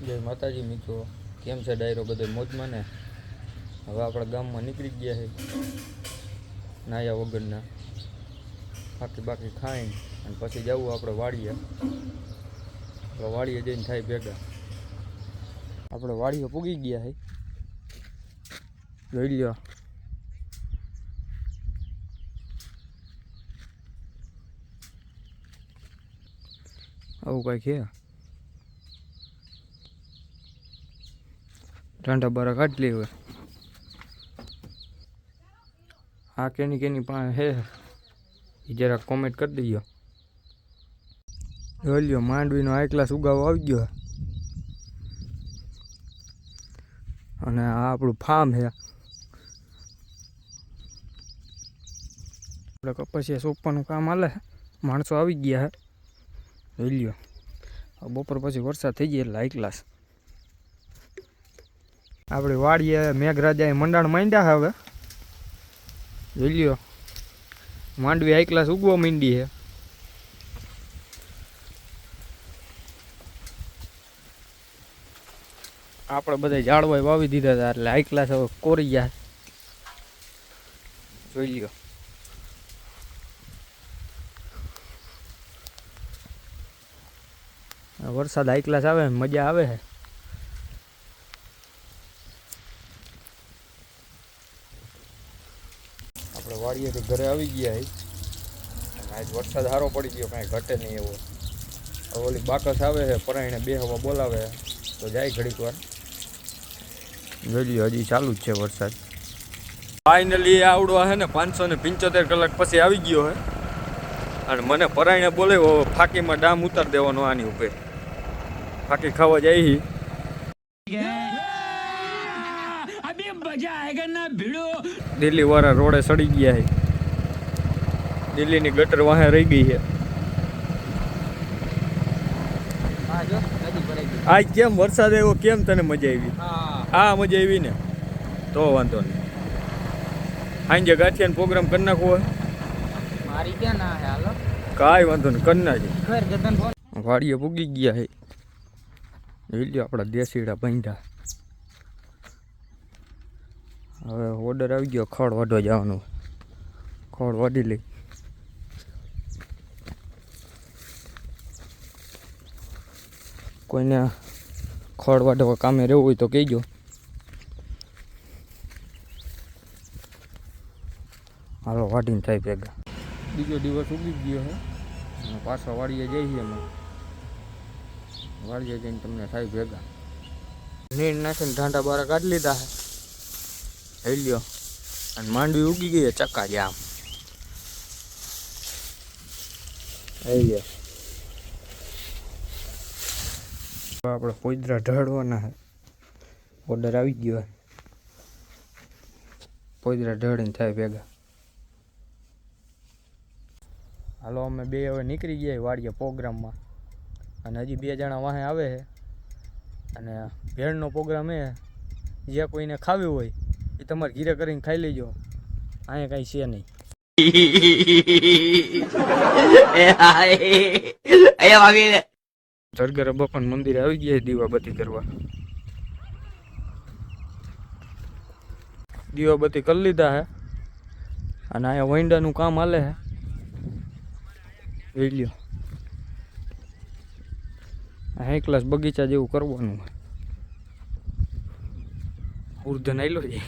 જય માતાજી મિત્રો, કેમ છે ડાયરો બધો મોજમાં ને? હવે આપણા ગામમાં નીકળી ગયા છે નાયા વગરના, બાકી ખાઈને અને પછી જવું આપણે વાડીએ. આપણે વાડીએ જઈને થાય ભેગા. આપણે વાડીએ પૂગી ગયા છે, જોઈ લ્યો. આવું કાંઈક છે. ઠંડા બારા કાઢી લે. હવે આ કેની પાસે હે એ જરાક કોમેન્ટ કરી દઈએ. જોઈ લ્યો, માંડવીનો હાઈ ક્લાસ ઉગાવો આવી ગયો. અને આ આપણું ફાર્મ છે. આપણે કપાસિયા સોંપવાનું કામ હાલે, માણસો આવી ગયા છે. જોઈ લ્યો, બપોર પછી વરસાદ થઈ જાય એટલે હાઈ ક્લાસ. આપણે વાડીએ મેઘરાજાએ મંડાણ માંડ્યા હવે. જોઈ લ્યો, માંડવી હાઈ ક્લાસ ઉગવા માંડી છે. આપણે બધા ઝાડવાય વાવી દીધા હતા એટલે હાઈ ક્લાસ હવે કોરી ગયા. જોઈ લ્યો, વરસાદ હાઈ ક્લાસ આવે મજા આવે છે. આપણે વાડીએથી ઘરે આવી ગયા છે અને આજ વરસાદ સારો પડી ગયો, કાંઈ ઘટે નહીં એવો. હવે ઓલી બાકસ આવે છે, પરાઈને બે હવા બોલાવે તો જાય ઘડીક વાર. જોઈ લ્યો, હજી ચાલુ જ છે વરસાદ. ફાઇનલી આવડો છે ને 575 કલાક પછી આવી ગયો છે અને મને પરાઈને બોલાવ્યો. ફાકીમાં ડામ ઉતાર દેવાનો આની ઉપર. ફાકી ખાવા જાય. દિલ્હી વાળા રોડે સડી ગયા છે. દિલ્હીની ગટર વાહે રહી ગઈ છે. આજ કેમ વરસાદ આવ્યો? કેમ તને મજા આવી? હા, મજા આવી ને, તો વાંધો નહીં. સાંજે ગાંઠિયાનો પ્રોગ્રામ કરી નાખવો હોય મારી ક્યાં ના હાલો, કાંઈ વાંધો નહીં, કરી નાખી. વાડીએ પૂગી ગયા છે. જોઈ લ્યો, આપણા દેશીડા બાંધ્યા. હવે ઓર્ડર આવી ગયો, ખડ વાઢવા જવાનું. ખડ વાઢી લઈ. કોઈને ખડ વાઢવા કામે રહેવું હોય તો કહેજો. હાલો વાઢીને થાય ભેગા. બીજો દિવસ ઉગી ગયો છે અને પાછા વાડીએ જઈએ અમે. વાડીએ જઈને તમને થાય ભેગા. નીર નાખીને ઢાંડા બારા કાઢી લીધા છે. જોઈ લ્યો, અને માંડવી ઉગી ગઈ ચક્કા જામ. આવી આપણે પોદરા ઢળવાના છે. ઓર્ડર આવી ગયો. પોદરા ઢળીને થાય ભેગા. હાલો, અમે બે હવે નીકળી ગયા વાડીએ પ્રોગ્રામમાં. અને હજી 2 જણા વાહે આવે છે. અને ભેળનો પ્રોગ્રામ એ જે કોઈને ખાવી હોય એ તમારે ઘીરે કરીને ખાઈ લેજો. અહીંયા કાંઈ છે નહીં. સરગર બાપાન મંદિરે આવી ગયા દીવાબત્તી કરવા. દીવાબત્તી કરી લીધા હે અને અહીંયા વૈંડાનું કામ હાલે છે. જોઈ લ્યો, હાઈ ક્લાસ બગીચા જેવું કરવાનું. ઉર્ધન આવેલો છે.